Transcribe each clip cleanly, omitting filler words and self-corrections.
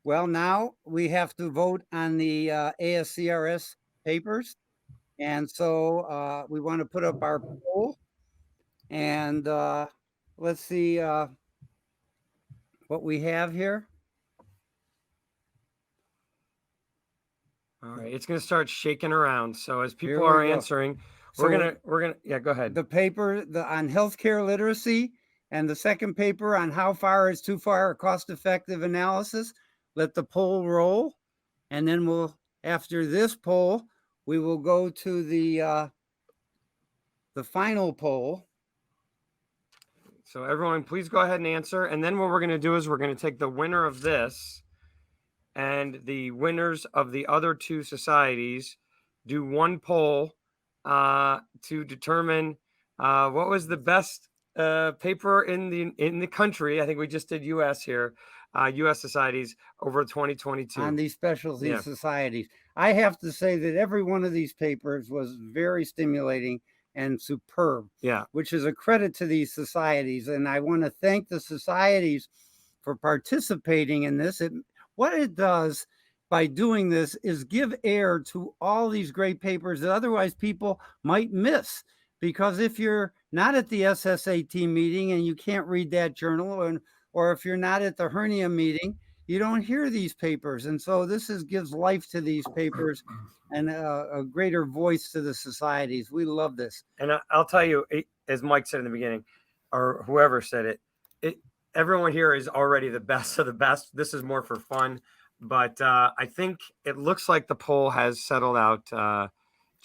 Well, now we have to vote on the ASCRS papers. And so we want to put up our poll. And let's see what we have here. All right, it's going to start shaking around. So as people Here we are go. answering, So we're gonna yeah, go ahead. the paper on healthcare literacy and the second paper on how far is too far a cost-effective analysis. Let the poll roll, and then after this poll, we will go to the final poll. So everyone, please go ahead and answer. And then what we're going to do is we're going to take the winner of this and the winners of the other two societies, do one poll to determine what was the best paper in the country. I think we just did U.S. here, U.S. societies over 2022 on these specialty societies. I have to say that every one of these papers was very stimulating and superb, which is a credit to these societies. And I want to thank the societies for participating in this. What it does by doing this is give air to all these great papers that otherwise people might miss. Because if you're not at the SSAT meeting and you can't read that journal, or if you're not at the hernia meeting, you don't hear these papers. And so this gives life to these papers and a greater voice to the societies. We love this. And I'll tell you, as Mike said in the beginning, or whoever said it, everyone here is already the best of the best. This is more for fun. But I think it looks like the poll has settled out,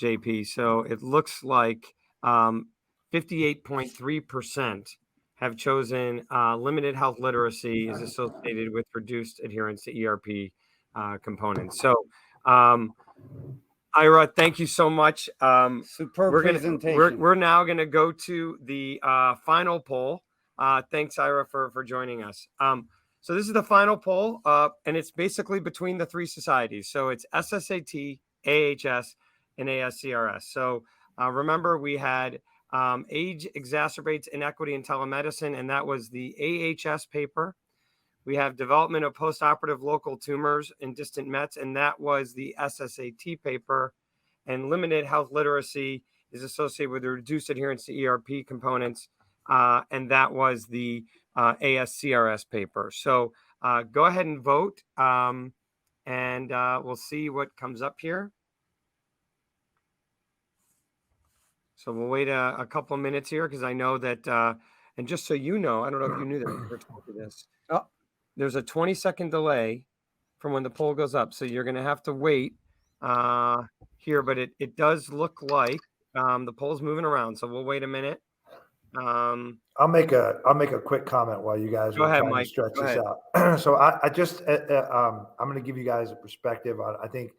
JP. So it looks like 58.3% have chosen limited health literacy is associated with reduced adherence to ERP components. So, Ira, thank you so much. Superb presentation. We're now going to go to the final poll. Thanks, Ira, for joining us. So this is the final poll, and it's basically between the three societies. So it's SSAT, AHS, and ASCRS. So remember, we had age exacerbates inequity in telemedicine, and that was the AHS paper. We have development of postoperative local tumors in distant Mets, and that was the SSAT paper. And limited health literacy is associated with reduced adherence to ERP components, and that was the ASCRS paper. So go ahead and vote, and we'll see what comes up here. So we'll wait a couple of minutes here because I know that, and just so you know, I don't know if you knew that we're talking this. Oh. There's a 20-second delay from when the poll goes up. So you're going to have to wait here, but it does look like the poll's moving around. So we'll wait a minute. I'll make a quick comment while you guys are trying to stretch this out. So I just I'm going to give you guys a perspective on, I think,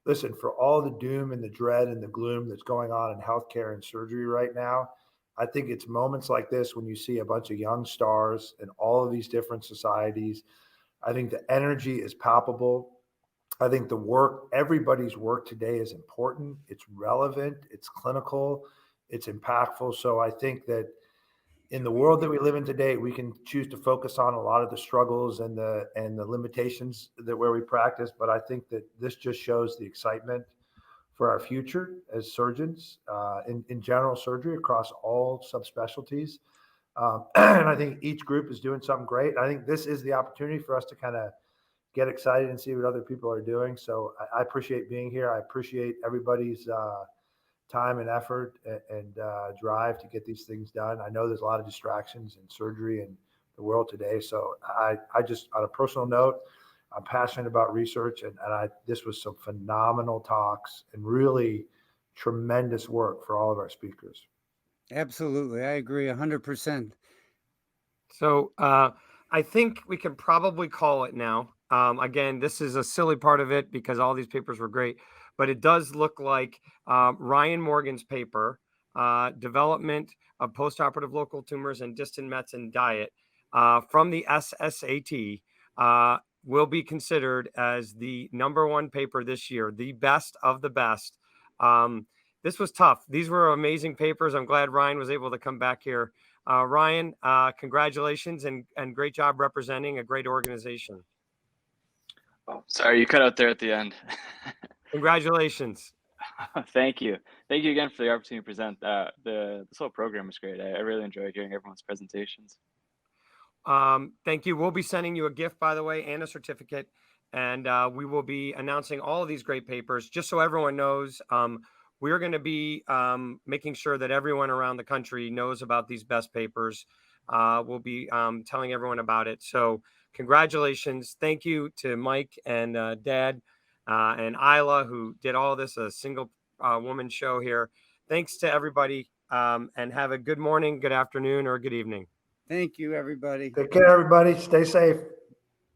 listen, for all the doom and the dread and the gloom that's going on in healthcare and surgery right now, I think it's moments like this when you see a bunch of young stars in all of these different societies. I think the energy is palpable. I think the work, everybody's work today is important. It's relevant. It's clinical. It's impactful. So I think that in the world that we live in today, we can choose to focus on a lot of the struggles and the limitations that where we practice. But I think that this just shows the excitement for our future as surgeons in general surgery across all subspecialties. And I think each group is doing something great. I think this is the opportunity for us to kind of get excited and see what other people are doing. So I appreciate being here. I appreciate everybody's time and effort and drive to get these things done. I know there's a lot of distractions in surgery and the world today. So I just, on a personal note, I'm passionate about research, and this was some phenomenal talks and really tremendous work for all of our speakers. Absolutely. I agree 100%. So I think we can probably call it now. Again, this is a silly part of it because all these papers were great, but it does look like Ryan Morgan's paper, Development of Postoperative Local Tumors and Distant Mets and Diet from the SSAT, will be considered as the #1 paper this year, the best of the best. This was tough. These were amazing papers. I'm glad Ryan was able to come back here. Ryan, congratulations and great job representing a great organization. Sorry, you cut out there at the end. Congratulations. Thank you. Thank you again for the opportunity to present. This whole program was great. I really enjoyed hearing everyone's presentations. Thank you. We'll be sending you a gift, by the way, and a certificate. And we will be announcing all of these great papers. Just so everyone knows, we're going to be making sure that everyone around the country knows about these best papers. We'll be telling everyone about it. So congratulations. Thank you to Mike and Dad and Isla, who did all this, a single woman show here. Thanks to everybody, and have a good morning, good afternoon, or good evening. Thank you, everybody. Take care, everybody. Stay safe.